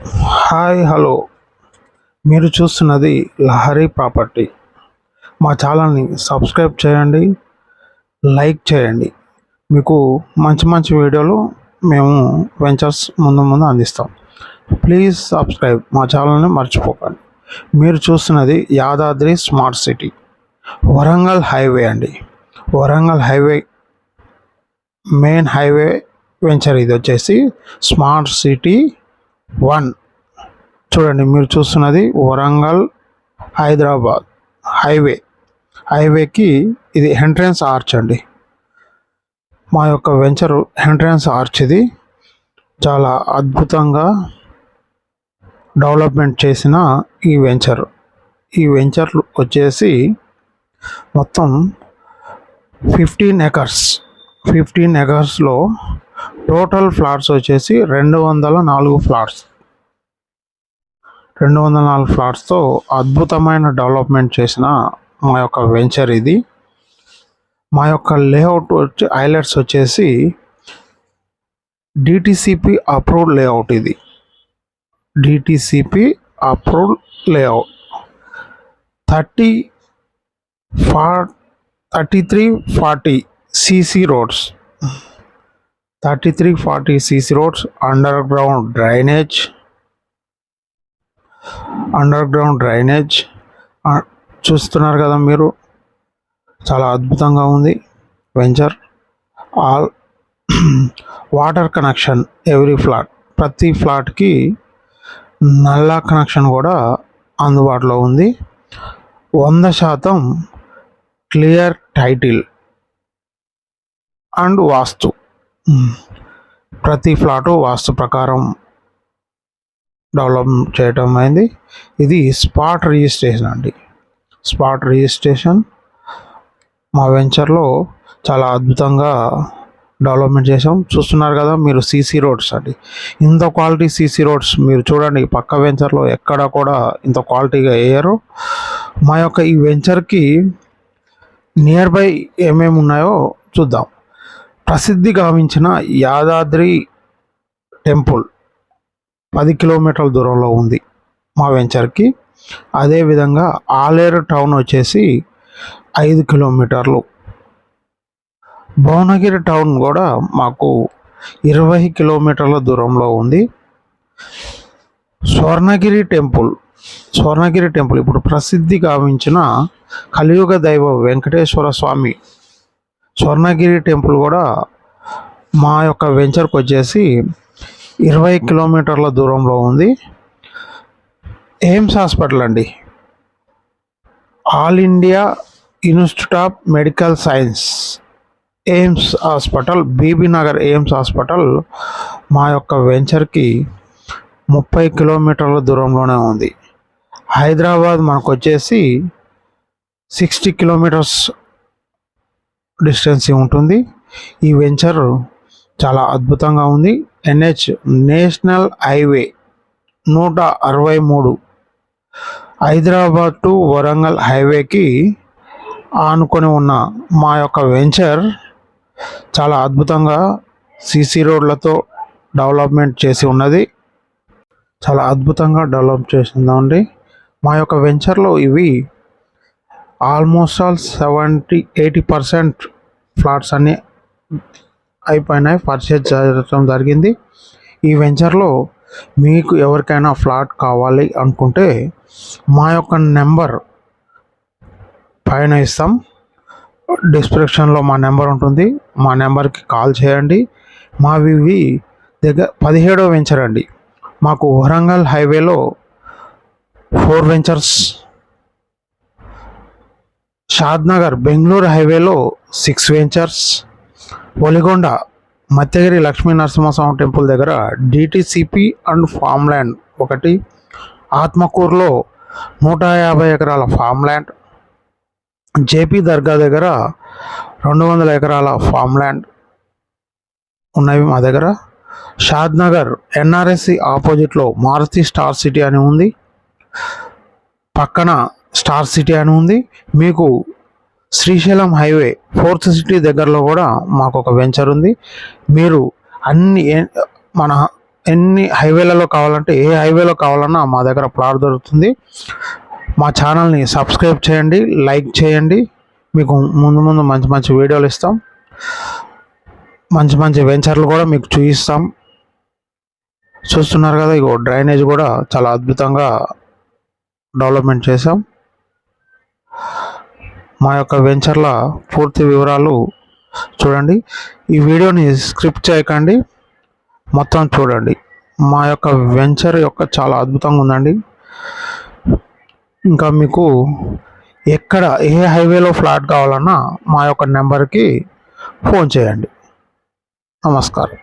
Hi hello, మీరు చూస్తున్నది Lahari property. మా ఛానల్ని సబ్స్క్రైబ్ చేయండి, లైక్ చేయండి. మీకు మంచి మంచి వీడియోలు మేము వెంచర్స్ ముందు అందిస్తాం. ప్లీజ్ సబ్స్క్రైబ్ మా ఛానల్ని మర్చిపోకండి. మీరు చూస్తున్నది Yadadri smart city, Warangal highway అండి. Warangal highway main highway venture ఇది వచ్చేసి స్మార్ట్ సిటీ 1. చూడండి, మీరు చూస్తున్నది వరంగల్ హైదరాబాద్ హైవేకి ఇది ఎంట్రన్స్ ఆర్చ్ అండి. మా యొక్క వెంచర్ ఎంట్రన్స్ ఆర్చ్ ఇది చాలా అద్భుతంగా డెవలప్మెంట్ చేసిన ఈ వెంచర్ వచ్చేసి మొత్తం 15 ఎకర్స్లో టోటల్ ఫ్లాట్స్ వచ్చేసి 204 ఫ్లాట్స్. 204 ఫ్లాట్స్తో అద్భుతమైన డెవలప్మెంట్ చేసిన మా యొక్క వెంచర్ ఇది. మా యొక్క లేఅవుట్ హైలైట్స్ వచ్చేసి డిటిసిపి అప్రూవ్డ్ లేఅవుట్. ఇది DTCP approved layout. 3340 CC roads, 3340 CC roads, under ground drainage చూస్తున్నారు కదా మీరు. చాలా అద్భుతంగా ఉంది venture. All water connection every flat, ప్రతి ఫ్లాట్కి నల్లా కనెక్షన్ కూడా అందుబాటులో ఉంది. 100% క్లియర్ టైటిల్ అండ్ వాస్తు. ప్రతి ఫ్లాటు వాస్తు ప్రకారం డెవలప్ చేయటం అయింది. ఇది స్పాట్ రిజిస్ట్రేషన్ అండి. స్పాట్ రిజిస్ట్రేషన్ మా వెంచర్లో చాలా అద్భుతంగా డెవలప్మెంట్ చేసాం. చూస్తున్నారు కదా మీరు, సీసీ రోడ్స్ అండి. ఇంత క్వాలిటీ సీసీ రోడ్స్ మీరు చూడండి, పక్క వెంచర్లో ఎక్కడ కూడా ఇంత క్వాలిటీగా వేయరు. మా యొక్క ఈ వెంచర్కి నియర్ బై ఏమేమి ఉన్నాయో చూద్దాం. ప్రసిద్ధి గావించిన యాదాద్రి టెంపుల్ 10 కిలోమీటర్ల దూరంలో ఉంది మా వెంచర్కి. అదేవిధంగా ఆలేరు టౌన్ వచ్చేసి 5 కిలోమీటర్లు. భువనగిరి టౌన్ కూడా మాకు 20 కిలోమీటర్ల దూరంలో ఉంది. స్వర్ణగిరి టెంపుల్ ఇప్పుడు ప్రసిద్ధి గావించిన కలియుగ దైవం వెంకటేశ్వర స్వామి స్వర్ణగిరి టెంపుల్ కూడా మా యొక్క వెంచర్కి వచ్చేసి 20 కిలోమీటర్ల దూరంలో ఉంది. ఎయిమ్స్ హాస్పిటల్ అండి, All India Institute of Medical Science AIIMS hospital, Bibinagar AIIMS hospital మా యొక్క వెంచర్కి 30 కిలోమీటర్ల దూరంలోనే ఉంది. హైదరాబాద్ మనకు వచ్చేసి 60 కిలోమీటర్స్ డిస్టెన్స్ ఉంటుంది. ఈ వెంచర్ చాలా అద్భుతంగా ఉంది. National highway 163 Hyderabad to Warangal హైవేకి ఆనుకొని ఉన్న మా యొక్క వెంచర్ చాలా అద్భుతంగా సీసీ రోడ్లతో డెవలప్మెంట్ చేసి ఉన్నది. చాలా అద్భుతంగా డెవలప్ చేసిందండి. మా యొక్క వెంచర్లో ఇవి ఆల్మోస్ట్ 70-80% ఫ్లాట్స్ అన్నీ అయిపోయినాయి, పర్చేజ్ చేయడం జరిగింది. ఈ వెంచర్లో మీకు ఎవరికైనా ఫ్లాట్ కావాలి అనుకుంటే మా యొక్క నెంబర్ పైన ఇస్తాం, డిస్క్రిప్షన్లో మా నెంబర్ ఉంటుంది. మా నెంబర్కి కాల్ చేయండి. మావి దగ్గర 17వ వెంచర్ అండి. మాకు వరంగల్ హైవేలో 4 వెంచర్స్, షాద్నగర్ బెంగళూరు హైవేలో 6 వెంచర్స్, ఒలిగొండ మత్స్యగిరి లక్ష్మీ నరసింహస్వామి టెంపుల్ దగ్గర డిటిసిపి అండ్ ఫామ్ ల్యాండ్ 1, ఆత్మకూరులో 150 ఎకరాల ఫామ్ ల్యాండ్, జేపీ దర్గా దగ్గర 200 ఎకరాల ఫామ్ ల్యాండ్ ఉన్నవి మా దగ్గర. షాద్నగర్ ఎన్ఆర్ఎస్సి ఆపోజిట్లో మారుతి స్టార్ సిటీ అని ఉంది, పక్కన స్టార్ సిటీ అని ఉంది. మీకు శ్రీశైలం హైవే 4th సిటీ దగ్గరలో కూడా మాకు ఒక వెంచర్ ఉంది. మీరు మన ఎన్ని హైవేలలో కావాలంటే ఏ హైవేలో కావాలన్నా మా దగ్గర ప్లాట్ దొరుకుతుంది. మా ఛానల్ని సబ్స్క్రైబ్ చేయండి, లైక్ చేయండి. మీకు ముందు ముందు మంచి మంచి వీడియోలు ఇస్తాం. మంచి మంచి వెంచర్లు కూడా మీకు చూపిస్తాం. చూస్తున్నారు కదా, ఇగో డ్రైనేజ్ కూడా చాలా అద్భుతంగా డెవలప్మెంట్ చేసాం. మా యొక్క వెంచర్ల పూర్తి వివరాలు చూడండి. ఈ వీడియోని స్క్రిప్ట్ చేయకండి, మొత్తం చూడండి. మా యొక్క వెంచర్ చాలా అద్భుతంగా ఉందండి. ఇంకా మీకు ఎక్కడ ఏ హైవేలో ఫ్లాట్ కావాలన్నా మా యొక్క నెంబర్కి ఫోన్ చేయండి. నమస్కారం.